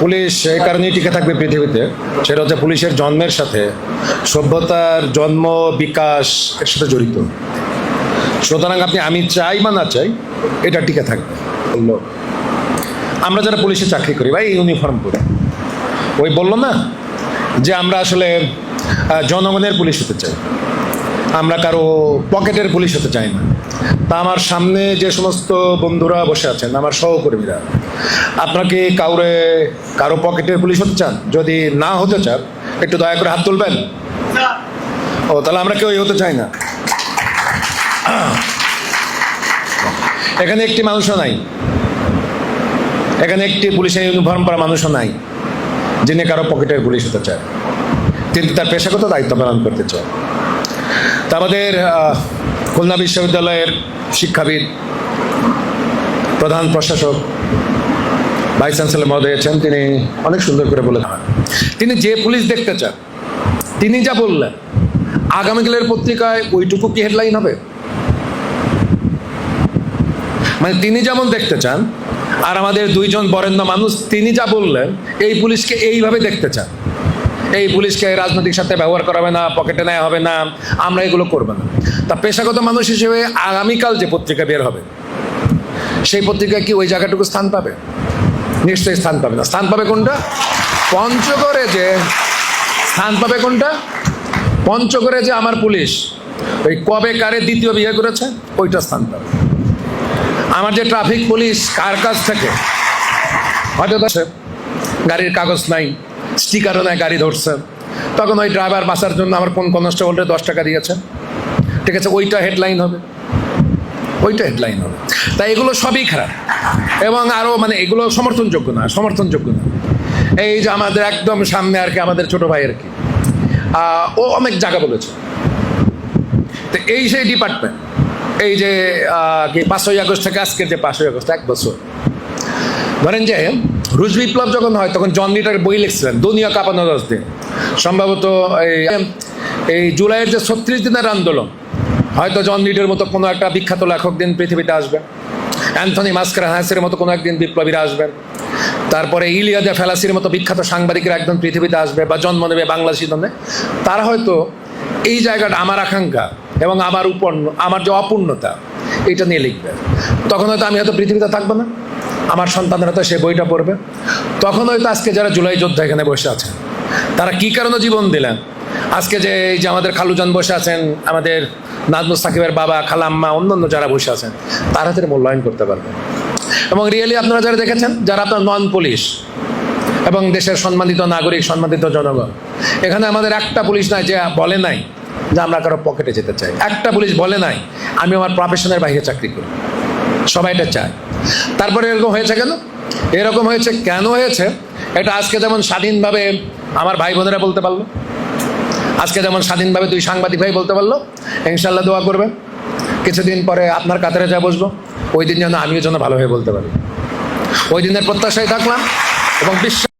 Police এই কারণেই টিকে থাকবে পৃথিবীতে, সেটা হচ্ছে পুলিশের জন্মের সাথে সভ্যতার জন্ম বিকাশ এর সাথে জড়িত। সুতরাং আমি চাই বা না চাই এটা টিকে থাকবে। বললো আমরা যারা পুলিশে চাকরি করি ভাই ইউনিফর্ম পরে, ওই বললো না যে আমরা আসলে জনগণের পুলিশ হতে চাই, আমরা কারো পকেটের পুলিশ হতে চাই না। তা আমার সামনে যে সমস্ত বন্ধুরা বসে আছেন, আমার সহকর্মীরা, আপনাকে কারো পকেটের পুলিশ হতে চান? যদি না হতে চান একটু দয়া করে হাত তুলবেন। ও তাহলে আমরা কেউই হতে চাই না। এখানে একটি মানুষও নাই, এখানে একটি পুলিশের ইউনিফর্ম পরা মানুষও নাই যিনি কারো পকেটের পুলিশ হতে চায়, তিনি তার পেশাগত দায়িত্ব পালন করতে চায়। তা আমাদের খুলনা বিশ্ববিদ্যালয়ের শিক্ষাবিদ, প্রধান প্রশাসক, ভাইস চ্যান্সেলর মহোদয় আছেন, তিনি অনেক সুন্দর করে বলেছেন তিনি যে পুলিশ দেখতে চান, তিনি যা বললেন আগামীকালের পত্রিকায় ওইটুকু কি হেডলাইন হবে? মানে তিনি যেমন দেখতে চান, আর আমাদের দুইজন বরেণ্য মানুষ তিনি যা বললেন এই পুলিশকে এইভাবে দেখতে চান। এই পুলিশকে রাজনৈতিক সাথে ব্যবহার করা হবে না, পকেটে নেওয়া হবে না, আমরা এগুলো করবো না। তা পেশাগত মানুষ হিসেবে আগামীকাল যে পত্রিকা বের হবে সেই পত্রিকায় কি ওই জায়গাটুকু স্থান পাবে? নিশ্চয়ই স্থান পাবে না। স্থান পাবে কোনটা? পঞ্চগড়ে যে স্থান পাবে কোনটা? পঞ্চগড়ে যে আমার পুলিশ ওই কবে কারে দ্বিতীয় বিয়ে করেছে ওইটা স্থান পাবে। আমার যে ট্রাফিক পুলিশ কার কাছ থেকে হয়তো গাড়ির কাগজ নাই, স্টিকারও নাই, গাড়ি ধরছে, তখন ওই ড্রাইভার বাঁচার জন্য আমার কোন কনস্টেবলরে 10 টাকা দিয়েছে, ঠিক আছে, ওইটা হেডলাইন হবে, ওইটা হেডলাইন হবে। তাই এগুলো সবই খারাপ এবং আরও মানে এগুলো সমর্থনযোগ্য না। এই যে আমাদের একদম সামনে আর কি আমাদের ছোট ভাই আর কি, ও অনেক জায়গা বলেছে। তো এই সেই ডিপার্টমেন্ট, এই যে কি 5ই আগস্ট থেকে আজকের যে 5ই আগস্ট 1 বছর ধরেন যে রুশ বিপ্লব যখন হয় তখন জন লিটার বই লিখছিলেন দুনিয়া কাঁপানো 10 দিন। সম্ভবত এই জুলাইয়ের যে 36 দিনের আন্দোলন, হয়তো জন লিডের মতো কোনো একটা বিখ্যাত লেখক দিন পৃথিবীতে আসবেন, অ্যান্থনি মাস্কারাহাসের মতো কোনো একদিন বিপ্লবীরা আসবেন, তারপরে ইলিয়াদা ফেলাসির মতো বিখ্যাত সাংবাদিকরা একদম পৃথিবীতে আসবে বা জন্ম নেবে বাংলাদেশি জন্মে। তারা হয়তো এই জায়গাটা আমার আকাঙ্ক্ষা এবং আমার যে অপূর্ণতা এটা নিয়ে লিখবে। তখন হয়তো আমি হয়তো পৃথিবীতে থাকবো না, আমার সন্তানরা তো সে বইটা পড়বে। তখন হয়তো আজকে যারা জুলাই যোদ্ধা এখানে বসে আছেন তারা কি কারণে জীবন দিলেন, আজকে যে এই যে আমাদের খালুজান বসে আছেন, আমাদের নাজমুস সাকিবের বাবা, খালাম্মা, অন্যান্য যারা বসে আছেন, তারা তাদের মূল্যায়ন করতে পারবেন। এবং রিয়েলি আপনারা যারা দেখেছেন, যারা আপনার নন পুলিশ এবং দেশের সম্মানিত নাগরিক, সম্মানিত জনগণ, এখানে আমাদের একটা পুলিশ নাই যে বলে নাই যে আমরা কারো পকেটে যেতে চাই। একটা পুলিশ বলে নাই আমি আমার প্রফেশনের বাইরে চাকরি করি। সবাই এটা চায়। তারপরে এরকম হয়েছে কেন? এরকম হয়েছে কেন হয়েছে এটা আজকে যেমন স্বাধীনভাবে আমার ভাই বোনেরা বলতে পারলো, আজকে যেমন স্বাধীনভাবে 2 সাংবাদিক ভাই বলতে পারলো, ইনশাল্লাহ দোয়া করবেন কিছুদিন পরে আপনার কাতারে যা বসবো ওই দিন যেন আমিও যেন ভালোভাবে বলতে পারি। ওই দিনের প্রত্যাশায় থাকলাম এবং বিশ্ব